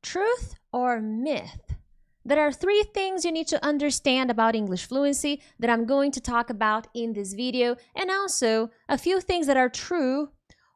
Truth or myth? There are 3 things you need to understand about English fluency that I'm going to talk about in this video, and also a few things that are true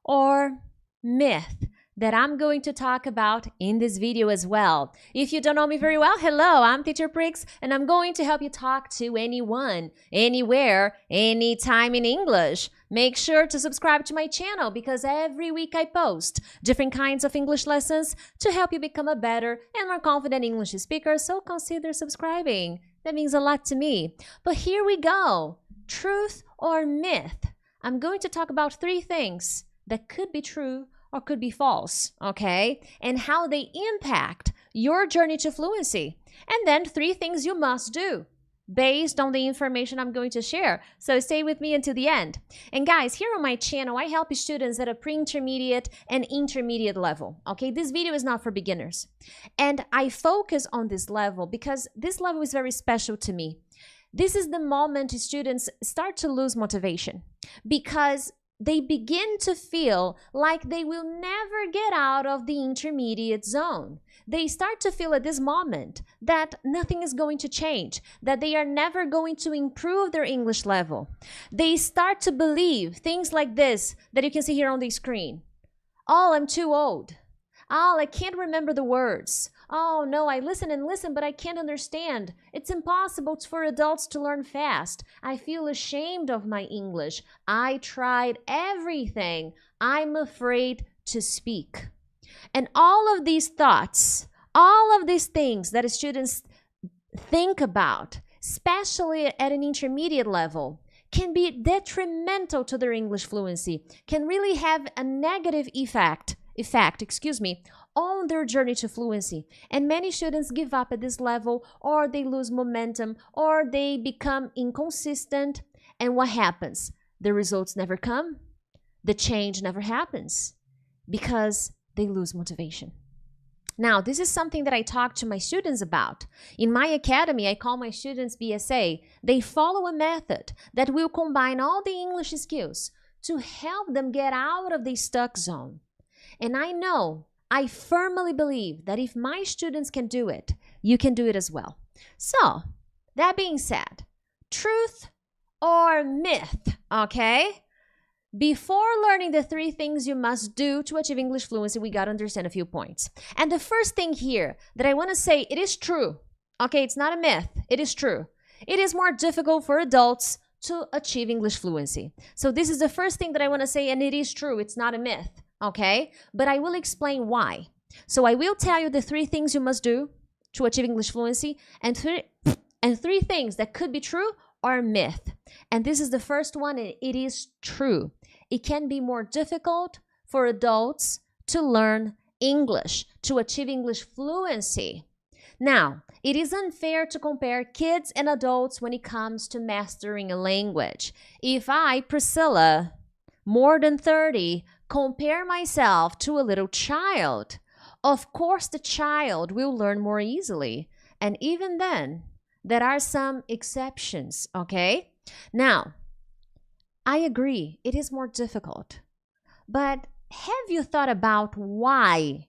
or myth that I'm going to talk about in this video as well. If you don't know me very well, hello, I'm Teacher Prix, and I'm going to help you talk to anyone, anywhere, anytime in English. Make sure to subscribe to my channel because every week I post different kinds of English lessons to help you become a better and more confident English speaker, so consider subscribing. That means a lot to me. But here we go. Truth or myth? I'm going to talk about 3 things that could be true or could be false, okay? And how they impact your journey to fluency. And then 3 things you must do based on the information I'm going to share. So stay with me until the end. And guys, here on my channel, I help students at a pre-intermediate and intermediate level, okay? This video is not for beginners. And I focus on this level because this level is very special to me. This is the moment students start to lose motivation because they begin to feel like they will never get out of the intermediate zone. They start to feel at this moment that nothing is going to change, that they are never going to improve their English level. They start to believe things like this that you can see here on the screen. Oh, I'm too old. Oh, I can't remember the words. Oh, no, I listen and listen, but I can't understand. It's impossible for adults to learn fast. I feel ashamed of my English. I tried everything. I'm afraid to speak. And all of these thoughts, all of these things that students think about, especially at an intermediate level, can be detrimental to their English fluency, can really have a negative effect, on their journey to fluency. And many students give up at this level, or they lose momentum, or they become inconsistent. And what happens? The results never come. The change never happens because they lose motivation. Now, this is something that I talk to my students about. In my academy, I call my students BSA. They follow a method that will combine all the English skills to help them get out of the stuck zone. And I firmly believe that if my students can do it, you can do it as well. So, that being said, truth or myth, okay? Before learning the 3 things you must do to achieve English fluency, we got to understand a few points. And the first thing here that I want to say, it is true. Okay, it's not a myth. It is true. It is more difficult for adults to achieve English fluency. So this is the first thing that I want to say, and it is true. It's not a myth. Okay, but I will explain why. So I will tell you the 3 things you must do to achieve English fluency, and three things that could be true or myth. And this is the first one, and it is true. It can be more difficult for adults to learn English, to achieve English fluency. Now, it is unfair to compare kids and adults when it comes to mastering a language. If I, Priscilla, more than 30, compare myself to a little child, of course the child will learn more easily. And even then, there are some exceptions, okay? Now, I agree, it is more difficult. But have you thought about why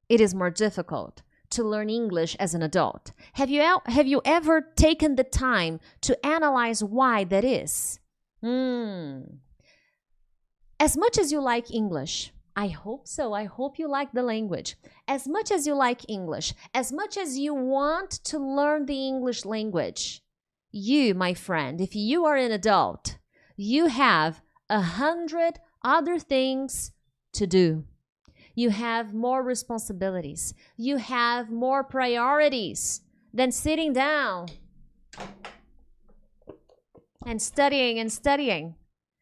it is more difficult to learn English as an adult? Have you ever taken the time to analyze why that is? As much as you like English, I hope so, I hope you like the language. As much as you like English, as much as you want to learn the English language, you, my friend, if you are an adult, you have 100 other things to do. You have more responsibilities. You have more priorities than sitting down and studying and studying.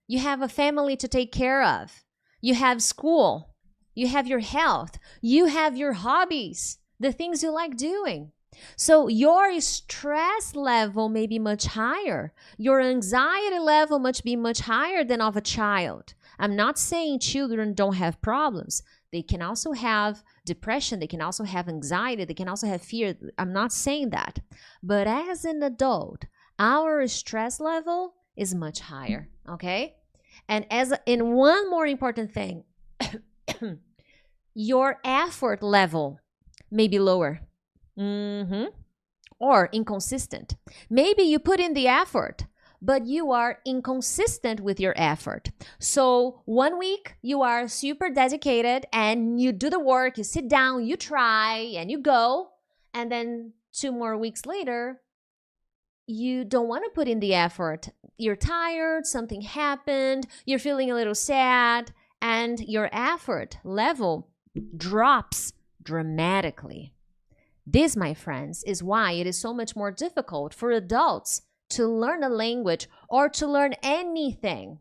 You have a family to take care of. You have school. You have your health. You have your hobbies, the things you like doing. So your stress level may be much higher. Your anxiety level must be much higher than of a child. I'm not saying children don't have problems. They can also have depression. They can also have anxiety. They can also have fear. I'm not saying that. But as an adult, our stress level is much higher, okay? And one more important thing, your effort level maybe lower. Or inconsistent. Maybe you put in the effort, but you are inconsistent with your effort. So 1 week you are super dedicated and you do the work, you sit down, you try, and you go. And then 2 more weeks later, you don't want to put in the effort. You're tired, something happened, you're feeling a little sad, and your effort level drops dramatically. This, my friends, is why it is so much more difficult for adults to learn a language or to learn anything.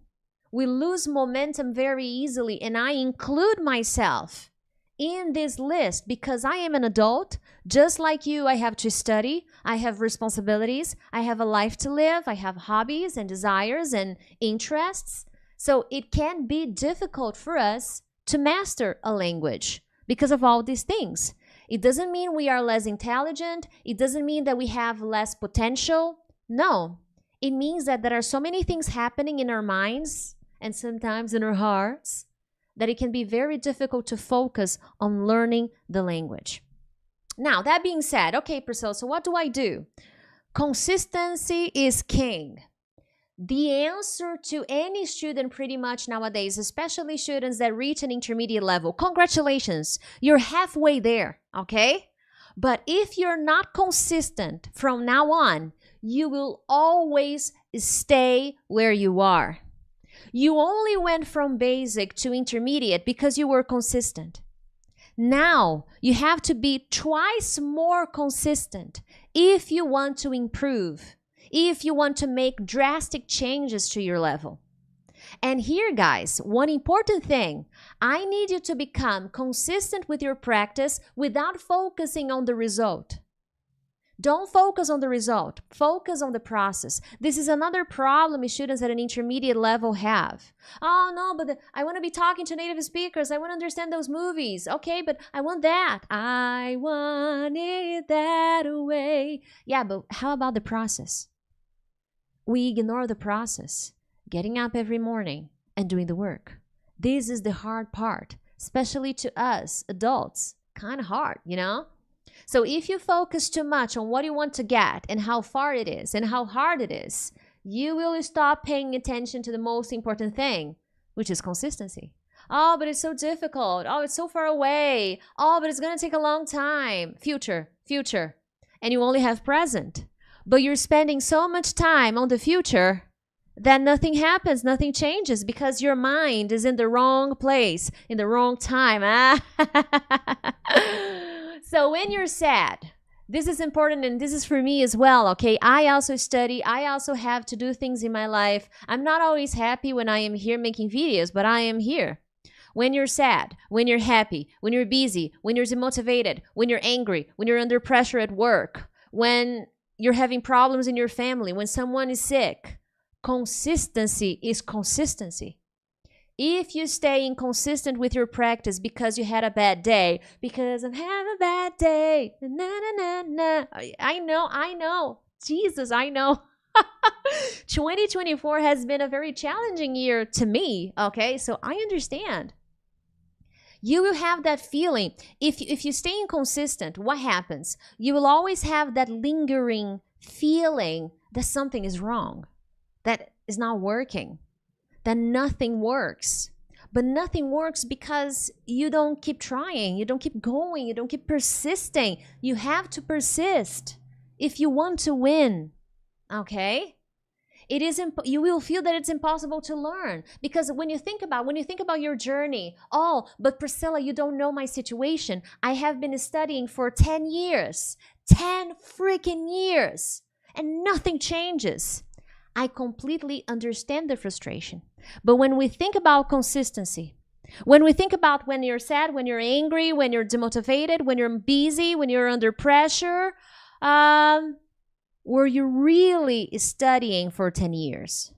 We lose momentum very easily, and I include myself in this list because I am an adult. Just like you, I have to study, I have responsibilities, I have a life to live, I have hobbies and desires and interests. So it can be difficult for us to master a language because of all these things. It doesn't mean we are less intelligent. It doesn't mean that we have less potential. No, it means that there are so many things happening in our minds and sometimes in our hearts that it can be very difficult to focus on learning the language. Now, that being said, okay, Priscilla, so what do I do? Consistency is king. The answer to any student pretty much nowadays, especially students that reach an intermediate level, congratulations, you're halfway there, okay? But if you're not consistent from now on, you will always stay where you are. You only went from basic to intermediate because you were consistent. Now, you have to be twice more consistent if you want to improve, if you want to make drastic changes to your level. And here, guys, one important thing, I need you to become consistent with your practice without focusing on the result. Don't focus on the result. Focus on the process. This is another problem students at an intermediate level have. Oh, no, but I want to be talking to native speakers. I want to understand those movies. Okay, but I want that. I want it that way. Yeah, but how about the process? We ignore the process. Getting up every morning and doing the work. This is the hard part, especially to us adults. Kind of hard, you know? So if you focus too much on what you want to get and how far it is and how hard it is, you will stop paying attention to the most important thing, which is consistency. Oh, but it's so difficult. Oh, it's so far away. Oh, but it's going to take a long time. Future. And you only have present. But you're spending so much time on the future that nothing happens, nothing changes because your mind is in the wrong place, in the wrong time. So when you're sad, this is important and this is for me as well, okay? I also study. I also have to do things in my life. I'm not always happy when I am here making videos, but I am here. When you're sad, when you're happy, when you're busy, when you're demotivated, when you're angry, when you're under pressure at work, when you're having problems in your family, when someone is sick, consistency is consistency. If you stay inconsistent with your practice because you had a bad day, because I'm having a bad day, na, na, na, na. I know. Jesus, I know. 2024 has been a very challenging year to me, okay? So I understand. You will have that feeling. If you stay inconsistent, what happens? You will always have that lingering feeling that something is wrong, that is not working, that nothing works. But nothing works because you don't keep trying, you don't keep going, you don't keep persisting. You have to persist if you want to win, okay? It is you will feel that it's impossible to learn because when you think about your journey, oh, but Priscilla, you don't know my situation. I have been studying for 10 years, 10 freaking years, and nothing changes. I completely understand the frustration. But when we think about consistency, when we think about when you're sad, when you're angry, when you're demotivated, when you're busy, when you're under pressure, were you really studying for 10 years?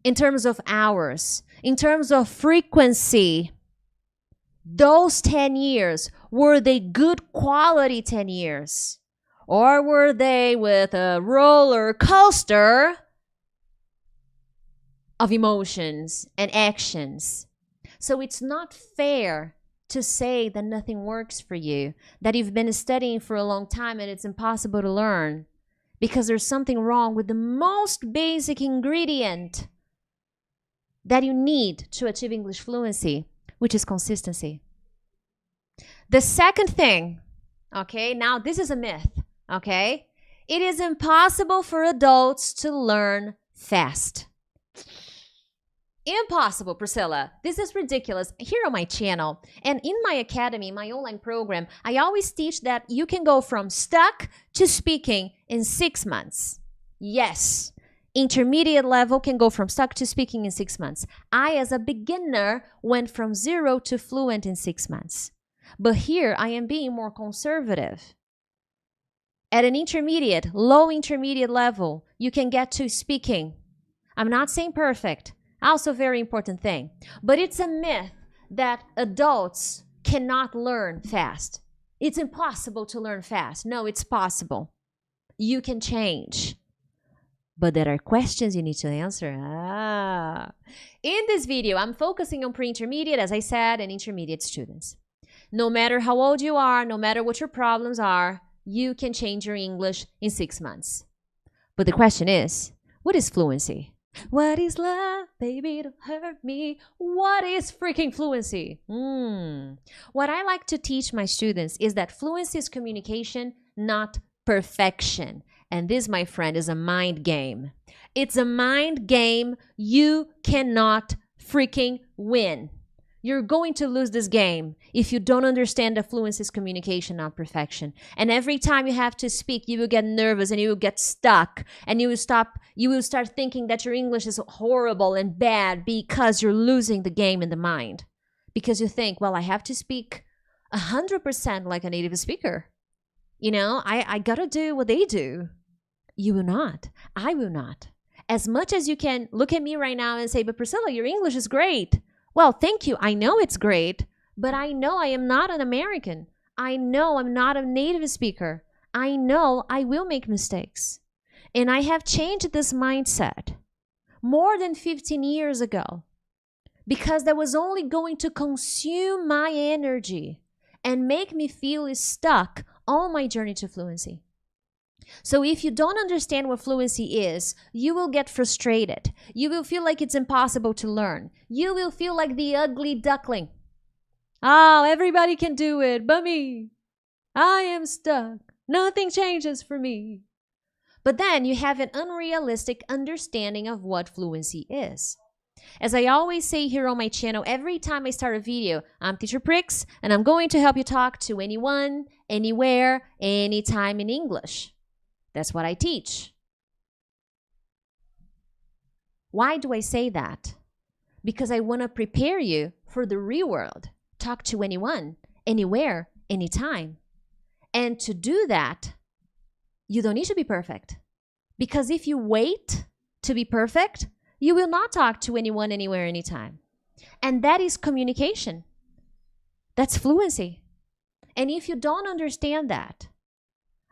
In terms of hours, in terms of frequency, those 10 years, were they good quality 10 years? Or were they with a roller coaster of emotions and actions? So it's not fair to say that nothing works for you, that you've been studying for a long time and it's impossible to learn because there's something wrong with the most basic ingredient that you need to achieve English fluency, which is consistency. The second thing, okay, now this is a myth, okay? It is impossible for adults to learn fast. Impossible, Priscilla. This is ridiculous. Here on my channel and in my academy, my online program, I always teach that you can go from stuck to speaking in 6 months. Yes, intermediate level can go from stuck to speaking in 6 months. I, as a beginner, went from 0 to fluent in 6 months. But here I am being more conservative. At an intermediate, low intermediate level, you can get to speaking. I'm not saying perfect. Also a very important thing. But it's a myth that adults cannot learn fast. It's impossible to learn fast. No, it's possible. You can change. But there are questions you need to answer. In this video, I'm focusing on pre-intermediate, as I said, and intermediate students. No matter how old you are, no matter what your problems are, you can change your English in 6 months. But the question is, what is fluency? What is love, baby, don't hurt me? What is freaking fluency? What I like to teach my students is that fluency is communication, not perfection. And this, my friend, is a mind game. It's a mind game you cannot freaking win. You're going to lose this game if you don't understand that fluency is communication, not perfection. And every time you have to speak, you will get nervous and you will get stuck and you will start thinking that your English is horrible and bad because you're losing the game in the mind. Because you think, well, I have to speak 100% like a native speaker. You know, I gotta do what they do. You will not. I will not. As much as you can look at me right now and say, but Priscilla, your English is great. Well, thank you. I know it's great, but I know I am not an American. I know I'm not a native speaker. I know I will make mistakes. And I have changed this mindset more than 15 years ago because that was only going to consume my energy and make me feel stuck on my journey to fluency. So if you don't understand what fluency is, you will get frustrated. You will feel like it's impossible to learn. You will feel like the ugly duckling. Oh, everybody can do it but me. I am stuck. Nothing changes for me. But then you have an unrealistic understanding of what fluency is. As I always say here on my channel, every time I start a video, I'm Teacher Prix, and I'm going to help you talk to anyone, anywhere, anytime in English. That's what I teach. Why do I say that? Because I want to prepare you for the real world. Talk to anyone, anywhere, anytime. And to do that, you don't need to be perfect. Because if you wait to be perfect, you will not talk to anyone, anywhere, anytime. And that is communication. That's fluency. And if you don't understand that,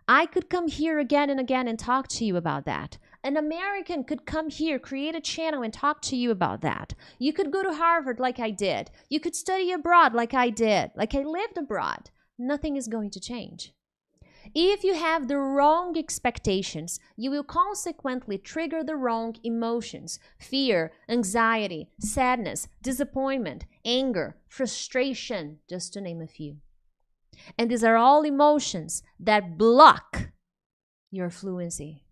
I could come here again and again and talk to you about that. An American could come here, create a channel and talk to you about that. You could go to Harvard like I did. You could study abroad like I did, like I lived abroad. Nothing is going to change. If you have the wrong expectations, you will consequently trigger the wrong emotions: fear, anxiety, sadness, disappointment, anger, frustration, just to name a few. And these are all emotions that block your fluency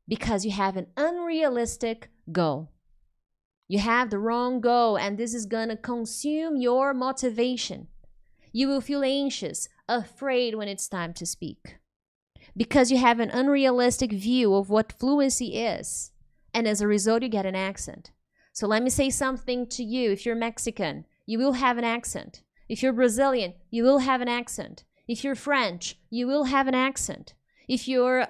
because you have an unrealistic goal. You have the wrong goal, and this is going to consume your motivation. You will feel anxious, afraid when it's time to speak because you have an unrealistic view of what fluency is. And as a result, you get an accent. So let me say something to you. If you're Mexican, you will have an accent. If you're Brazilian, you will have an accent. If you're French, you will have an accent. If you're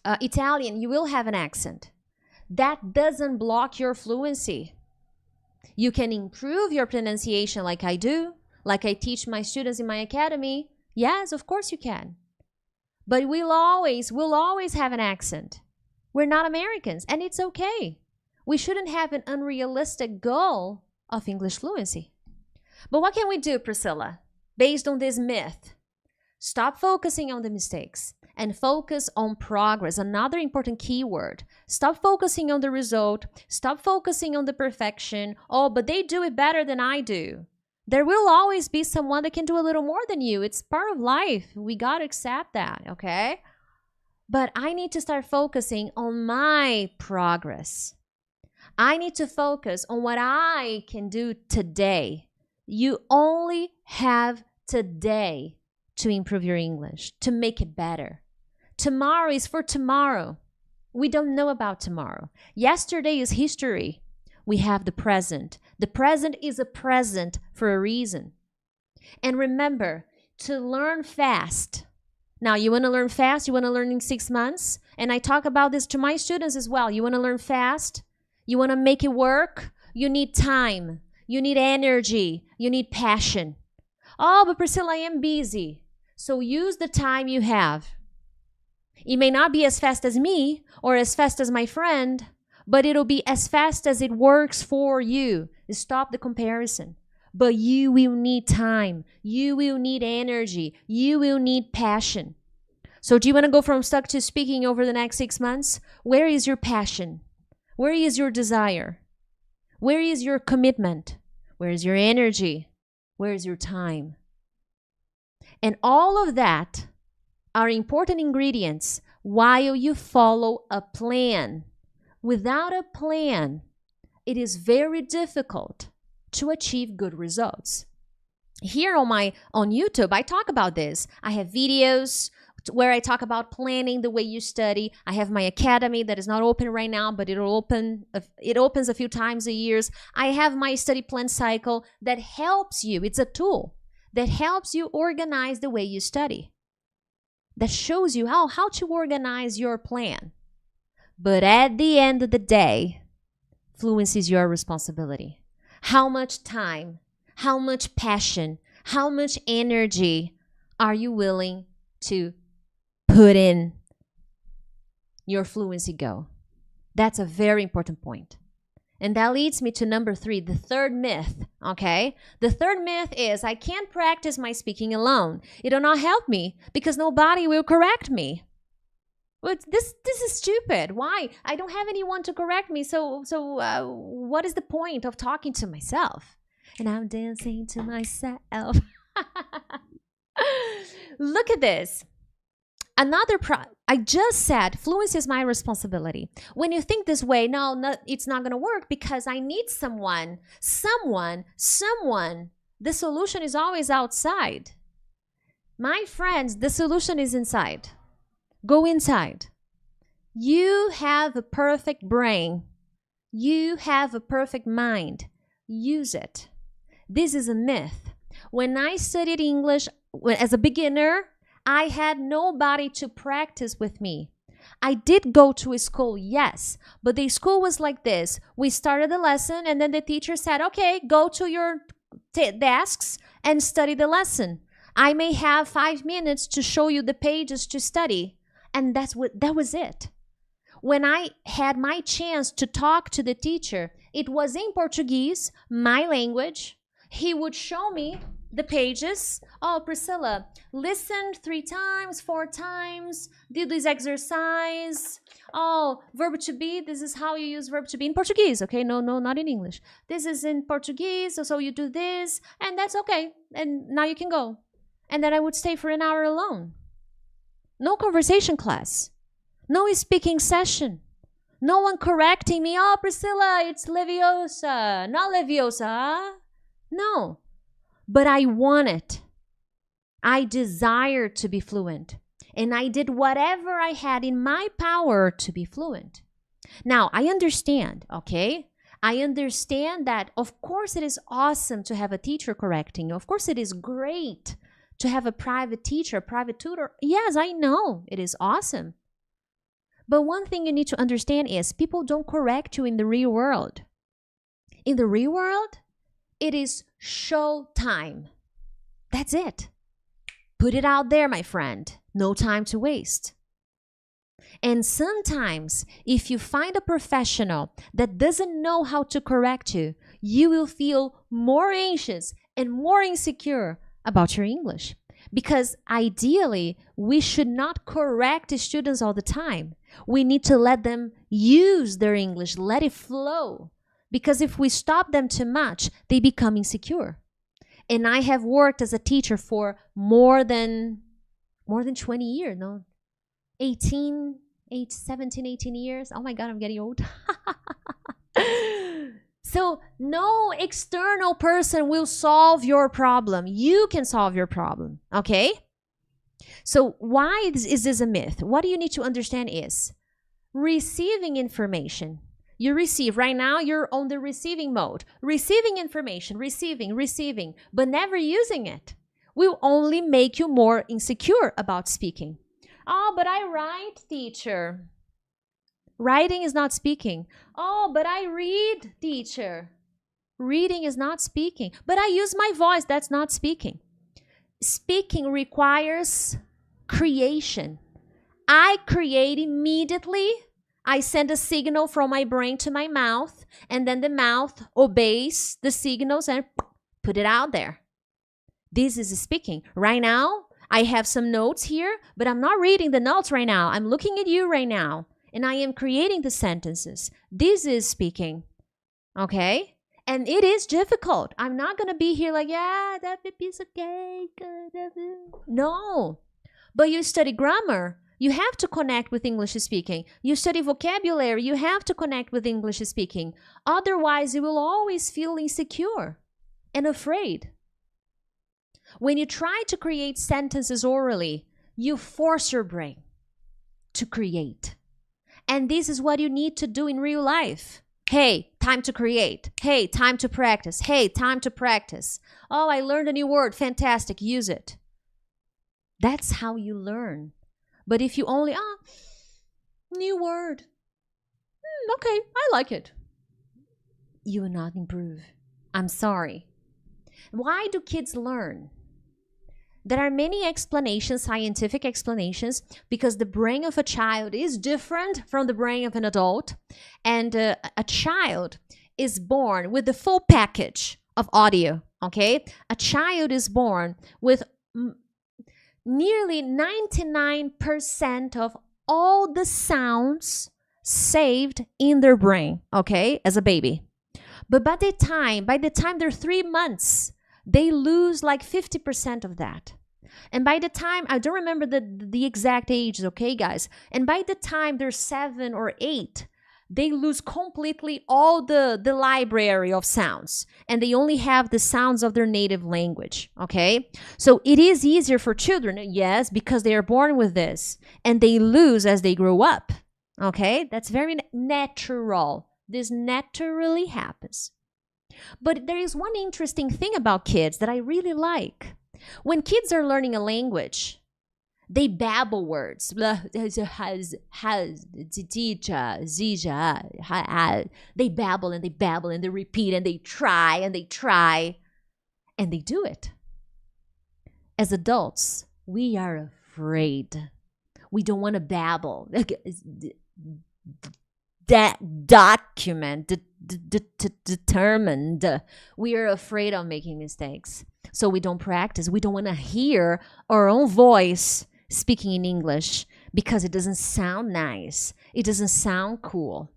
Italian, you will have an accent. That doesn't block your fluency. You can improve your pronunciation like I do, like I teach my students in my academy. Yes, of course you can. But we'll always have an accent. We're not Americans, and it's okay. We shouldn't have an unrealistic goal of English fluency. But what can we do, Priscilla, based on this myth? Stop focusing on the mistakes and focus on progress. Another important keyword. Stop focusing on the result. Stop focusing on the perfection. Oh, but they do it better than I do. There will always be someone that can do a little more than you. It's part of life. We got to accept that, okay? But I need to start focusing on my progress. I need to focus on what I can do today. You only have today to improve your English, to make it better. Tomorrow is for tomorrow. We don't know about tomorrow. Yesterday is history. We have the present. The present is a present for a reason. And remember to learn fast. Now, you want to learn fast? You want to learn in 6 months? And I talk about this to my students as well. You want to learn fast? You want to make it work? You need time. You need energy. You need passion. Oh, but Priscilla, I am busy. So use the time you have. It may not be as fast as me or as fast as my friend, but it'll be as fast as it works for you. Stop the comparison. But you will need time. You will need energy. You will need passion. So do you want to go from stuck to speaking over the next 6 months? Where is your passion? Where is your desire? Where is your commitment? Where is your energy? Where is your time? And all of that are important ingredients while you follow a plan. Without a plan, it is very difficult to achieve good results. Here on YouTube, I talk about this. I have videos where I talk about planning the way you study. I have my academy that is not open right now, but it opens a few times a year. I have my study plan cycle that helps you. It's a tool that helps you organize the way you study, that shows you how to organize your plan. But at the end of the day, fluency is your responsibility. How much time, how much passion, how much energy are you willing to put in your fluency goal? That's a very important point. And that leads me to number 3, the third myth, okay? The third myth is I can't practice my speaking alone. It will not help me because nobody will correct me. Well, this is stupid. Why? I don't have anyone to correct me. So what is the point of talking to myself? And I'm dancing to myself. Look at this. I just said fluency is my responsibility. When you think this way, it's not going to work because I need someone. The solution is always outside. My friends, the solution is inside. Go inside. You have a perfect brain. You have a perfect mind. Use it. This is a myth. When I studied English as a beginner, I had nobody to practice with me. I did go to a school, yes, but the school was like this. We started the lesson and then the teacher said, okay, go to your desks and study the lesson. I may have 5 minutes to show you the pages to study. And that was it. When I had my chance to talk to the teacher, it was in Portuguese, my language. He would show me the pages. Oh, Priscilla, listen 3 times, 4 times, do this exercise. Oh, verb to be, this is how you use verb to be in Portuguese, okay? No, not in English. This is in Portuguese, so you do this, and that's okay. And now you can go. And then I would stay for an hour alone. No conversation class. No speaking session. No one correcting me. Oh, Priscilla, it's leviosa. Not leviosa. No. But I want it. I desired to be fluent. And I did whatever I had in my power to be fluent. Now, I understand, okay? I understand that, of course, it is awesome to have a teacher correcting you. Of course, it is great to have a private teacher, a private tutor. Yes, I know. It is awesome. But one thing you need to understand is people don't correct you in the real world. In the real world, it is show time. That's it. Put it out there, my friend. No time to waste. And sometimes, if you find a professional that doesn't know how to correct you, you will feel more anxious and more insecure about your English. Because ideally, we should not correct the students all the time. We need to let them use their English, let it flow. Because if we stop them too much, they become insecure. And I have worked as a teacher for more than 20 years, no, 17, 18 years. Oh my God, I'm getting old. So no external person will solve your problem. You can solve your problem, okay? So why is this a myth? What you need to understand is receiving information. You receive. Right now, you're on the receiving mode. Receiving information, receiving, but never using it will only make you more insecure about speaking. Oh, but I write, teacher. Writing is not speaking. Oh, but I read, teacher. Reading is not speaking. But I use my voice. That's not speaking. Speaking requires creation. I create immediately. I send a signal from my brain to my mouth, and then the mouth obeys the signals and put it out there. This is speaking. Right now, I have some notes here, but I'm not reading the notes right now. I'm looking at you right now, and I am creating the sentences. This is speaking, okay? And it is difficult. I'm not going to be here like, yeah, that piece of cake. No. But you study grammar. You have to connect with English speaking. You study vocabulary. You have to connect with English speaking. Otherwise, you will always feel insecure and afraid. When you try to create sentences orally, you force your brain to create. And this is what you need to do in real life. Hey, time to create. Hey, time to practice. Hey, time to practice. Oh, I learned a new word. Fantastic. Use it. That's how you learn. But if you only, new word. Okay, I like it. You will not improve. I'm sorry. Why do kids learn? There are many explanations, scientific explanations, because the brain of a child is different from the brain of an adult. And a child is born with the full package of audio, okay? A child is born with nearly 99% of all the sounds saved in their brain, okay, as a baby. But by the time they're 3 months, they lose like 50% of that. And by the time, I don't remember the exact ages, okay, guys? And by the time they're 7 or 8, they lose completely all the library of sounds. And they only have the sounds of their native language, okay? So it is easier for children, yes, because they are born with this. And they lose as they grow up, okay? That's very natural. This naturally happens. But there is one interesting thing about kids that I really like. When kids are learning a language, they babble words. They babble and they babble and they repeat and they try and they try and they do it. As adults, we are afraid. We don't want to babble. Determined. We are afraid of making mistakes. So we don't practice. We don't want to hear our own voice speaking in English because it doesn't sound nice. It doesn't sound cool.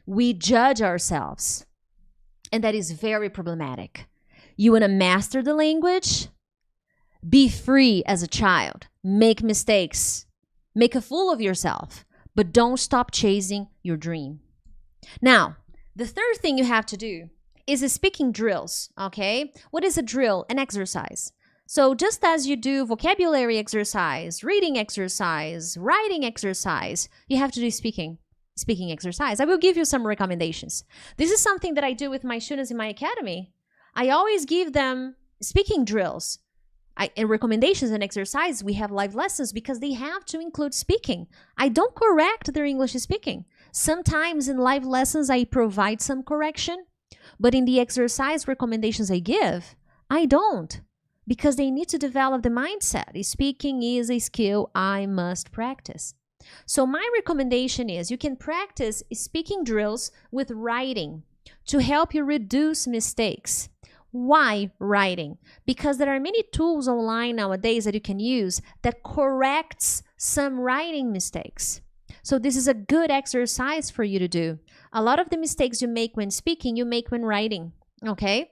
We judge ourselves. And that is very problematic. You want to master the language? Be free as a child. Make mistakes. Make a fool of yourself. But don't stop chasing your dream. Now, the third thing you have to do is speaking drills, okay? What is a drill? An exercise. So just as you do vocabulary exercise, reading exercise, writing exercise, you have to do speaking exercise. I will give you some recommendations. This is something that I do with my students in my academy. I always give them speaking drills. In recommendations and exercises, we have live lessons because they have to include speaking. I don't correct their English speaking. Sometimes in live lessons, I provide some correction, but in the exercise recommendations I give, I don't, because they need to develop the mindset. Speaking is a skill I must practice. So my recommendation is you can practice speaking drills with writing to help you reduce mistakes. Why writing? Because there are many tools online nowadays that you can use that corrects some writing mistakes. So this is a good exercise for you to do. A lot of the mistakes you make when speaking, you make when writing, okay?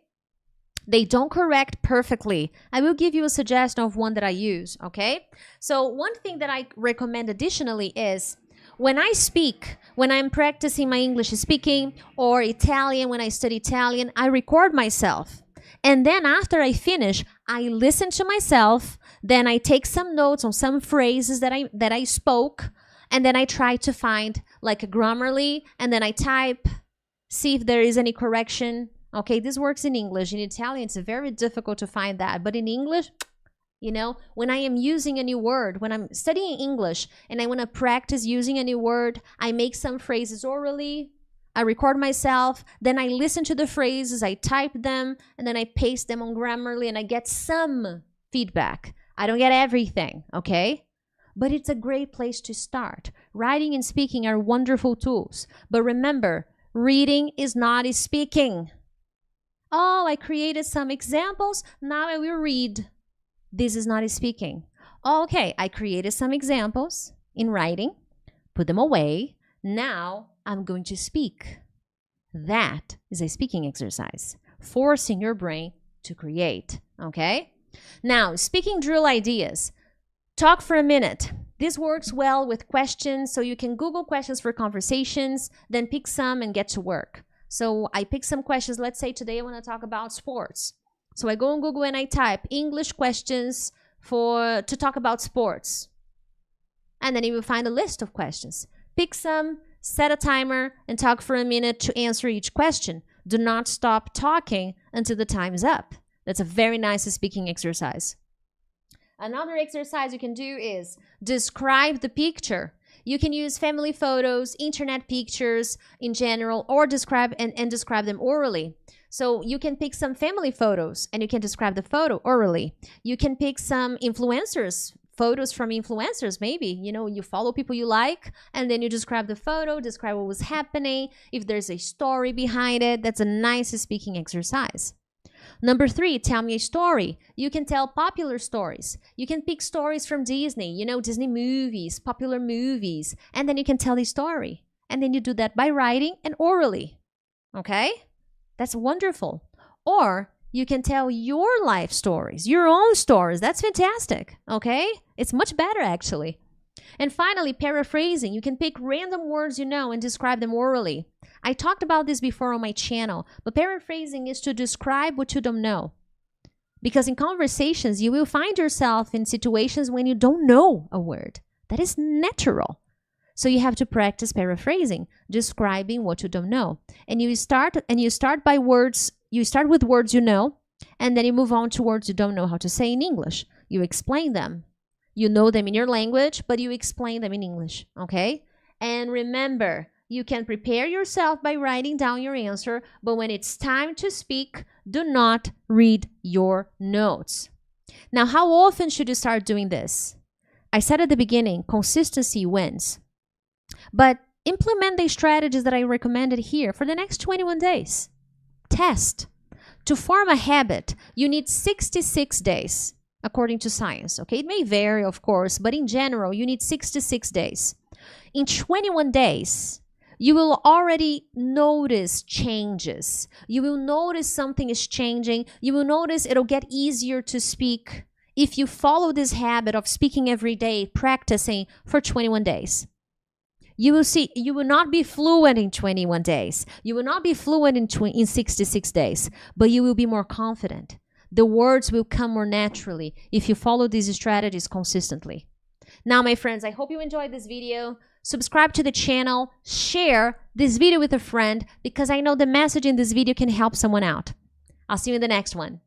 They don't correct perfectly. I will give you a suggestion of one that I use, okay? So one thing that I recommend additionally is when I speak, when I'm practicing my English speaking or Italian, when I study Italian, I record myself. And then after I finish, I listen to myself, then I take some notes on some phrases that I spoke, and then I try to find like a Grammarly, and then I type, see if there is any correction. Okay, this works in English. In Italian, it's very difficult to find that. But in English, you know, when I am using a new word, when I'm studying English and I want to practice using a new word, I make some phrases orally, I record myself, then I listen to the phrases, I type them, and then I paste them on Grammarly and I get some feedback. I don't get everything, okay? But it's a great place to start. Writing and speaking are wonderful tools. But remember, reading is not speaking. Oh, I created some examples. Now I will read. This is not speaking. Okay, I created some examples in writing. Put them away. Now I'm going to speak. That is a speaking exercise. Forcing your brain to create. Okay? Now, speaking drill ideas. Talk for a minute. This works well with questions, so you can Google questions for conversations, then pick some and get to work. So I pick some questions. Let's say today I want to talk about sports. So I go on Google and I type English questions to talk about sports. And then you will find a list of questions. Pick some, set a timer, and talk for a minute to answer each question. Do not stop talking until the time is up. That's a very nice speaking exercise. Another exercise you can do is describe the picture. You can use family photos, internet pictures in general, or describe them orally. So you can pick some family photos and you can describe the photo orally. You can pick some influencers, photos from influencers maybe. You know, you follow people you like and then you describe the photo, describe what was happening, if there's a story behind it. That's a nice speaking exercise. Number 3, tell me a story. You can tell popular stories. You can pick stories from Disney, you know, Disney movies, popular movies, and then you can tell the story. And then you do that by writing and orally. Okay? That's wonderful. Or you can tell your life stories, your own stories. That's fantastic. Okay? It's much better actually. And finally, paraphrasing. You can pick random words you know and describe them orally. I talked about this before on my channel, but paraphrasing is to describe what you don't know. Because in conversations, you will find yourself in situations when you don't know a word. That is natural. So you have to practice paraphrasing, describing what you don't know. And you start by words, you start with words you know, and then you move on to words you don't know how to say in English. You explain them. You know them in your language, but you explain them in English, okay? And remember, you can prepare yourself by writing down your answer, but when it's time to speak, do not read your notes. Now, how often should you start doing this? I said at the beginning, consistency wins. But implement the strategies that I recommended here for the next 21 days. Test. To form a habit, you need 66 days, according to science. Okay, it may vary, of course, but in general, you need 66 days. In 21 days, you will already notice changes. You will notice something is changing. You will notice it'll get easier to speak if you follow this habit of speaking every day, practicing for 21 days. You will see, you will not be fluent in 21 days. You will not be fluent in 66 days, but you will be more confident. The words will come more naturally if you follow these strategies consistently. Now, my friends, I hope you enjoyed this video. Subscribe to the channel, share this video with a friend because I know the message in this video can help someone out. I'll see you in the next one.